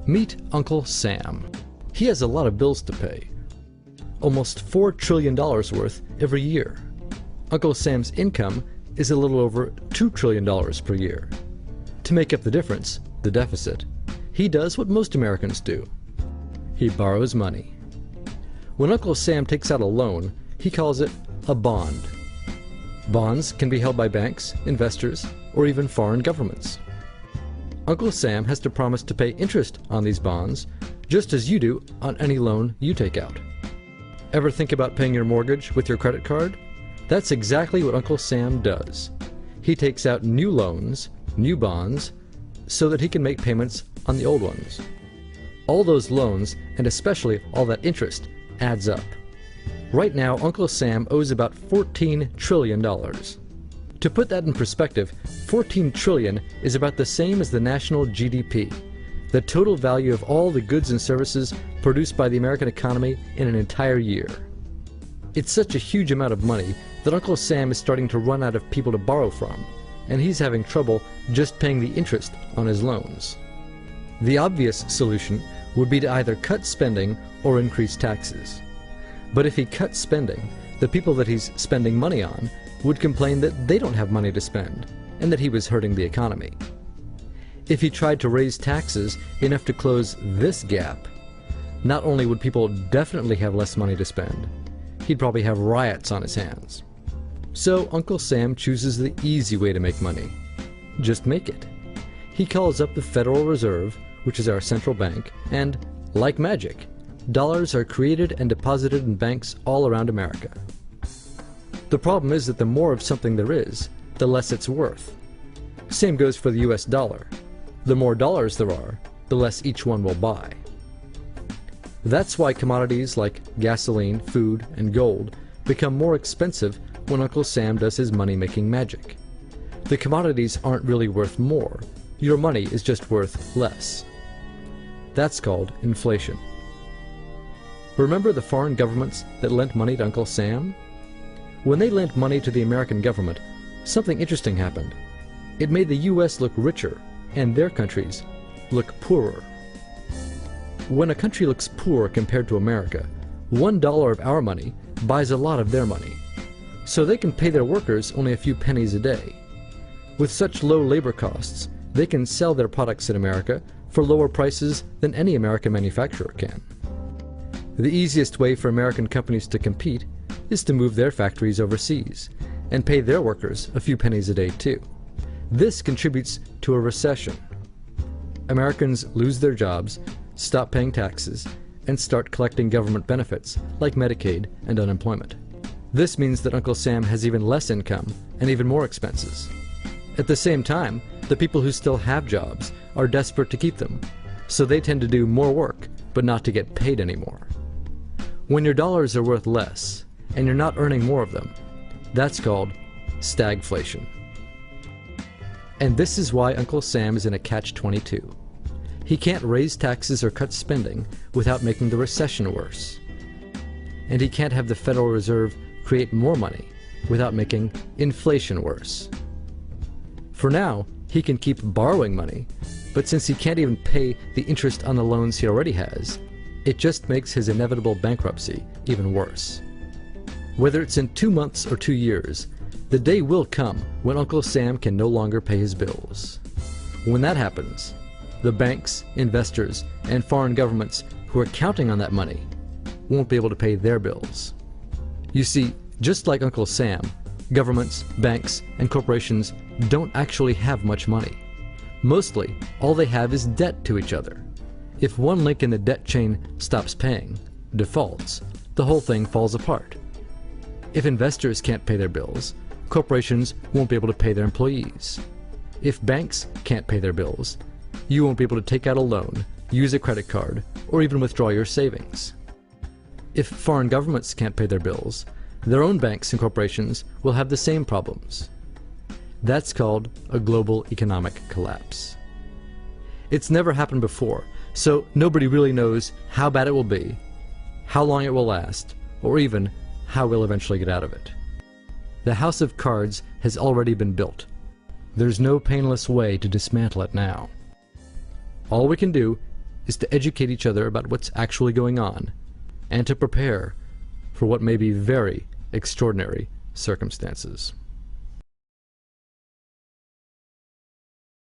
Meet Uncle Sam. He has a lot of bills to pay. Almost $4 trillion worth every year. Uncle Sam's income is a little over $2 trillion per year. To make up the difference, the deficit, he does what most Americans do. He borrows money. When Uncle Sam takes out a loan, he calls it a bond. Bonds can be held by banks, investors, or even foreign governments. Uncle Sam has to promise to pay interest on these bonds, just as you do on any loan you take out. Ever think about paying your mortgage with your credit card? That's exactly what Uncle Sam does. He takes out new loans, new bonds, so that he can make payments on the old ones. All those loans, and especially all that interest, adds up. Right now, Uncle Sam owes about $14 trillion. To put that in perspective, 14 trillion is about the same as the national GDP, the total value of all the goods and services produced by the American economy in an entire year. It's such a huge amount of money that Uncle Sam is starting to run out of people to borrow from, and he's having trouble just paying the interest on his loans. The obvious solution would be to either cut spending or increase taxes. But if he cuts spending, the people that he's spending money on would complain that they don't have money to spend, and that he was hurting the economy. If he tried to raise taxes enough to close this gap, not only would people definitely have less money to spend, he'd probably have riots on his hands. So Uncle Sam chooses the easy way to make money. Just make it. He calls up the Federal Reserve, which is our central bank, and, like magic, dollars are created and deposited in banks all around America. The problem is that the more of something there is, the less it's worth. Same goes for the US dollar. The more dollars there are, the less each one will buy. That's why commodities like gasoline, food, and gold become more expensive when Uncle Sam does his money-making magic. The commodities aren't really worth more. Your money is just worth less. That's called inflation. Remember the foreign governments that lent money to Uncle Sam? When they lent money to the American government, something interesting happened. It made the US look richer, and their countries look poorer. When a country looks poor compared to America, $1 of our money buys a lot of their money. So they can pay their workers only a few pennies a day. With such low labor costs, they can sell their products in America for lower prices than any American manufacturer can. The easiest way for American companies to compete is to move their factories overseas and pay their workers a few pennies a day too. This contributes to a recession. Americans lose their jobs, stop paying taxes, and start collecting government benefits like Medicaid and unemployment. This means that Uncle Sam has even less income and even more expenses. At the same time, the people who still have jobs are desperate to keep them, so they tend to do more work but not to get paid anymore. When your dollars are worth less and you're not earning more of them, that's called stagflation. And this is why Uncle Sam is in a catch-22. He can't raise taxes or cut spending without making the recession worse. And he can't have the Federal Reserve create more money without making inflation worse. For now, he can keep borrowing money, but since he can't even pay the interest on the loans he already has, it just makes his inevitable bankruptcy even worse. Whether it's in 2 months or 2 years, the day will come when Uncle Sam can no longer pay his bills. When that happens, the banks, investors, and foreign governments who are counting on that money won't be able to pay their bills. You see, just like Uncle Sam, governments, banks, and corporations don't actually have much money. Mostly, all they have is debt to each other. If one link in the debt chain stops paying, defaults, the whole thing falls apart. If investors can't pay their bills, corporations won't be able to pay their employees. If banks can't pay their bills, you won't be able to take out a loan, use a credit card, or even withdraw your savings. If foreign governments can't pay their bills, their own banks and corporations will have the same problems. That's called a global economic collapse. It's never happened before, so nobody really knows how bad it will be, how long it will last, or even how we'll eventually get out of it. The house of cards has already been built. There's no painless way to dismantle it now. All we can do is to educate each other about what's actually going on, and to prepare for what may be very extraordinary circumstances.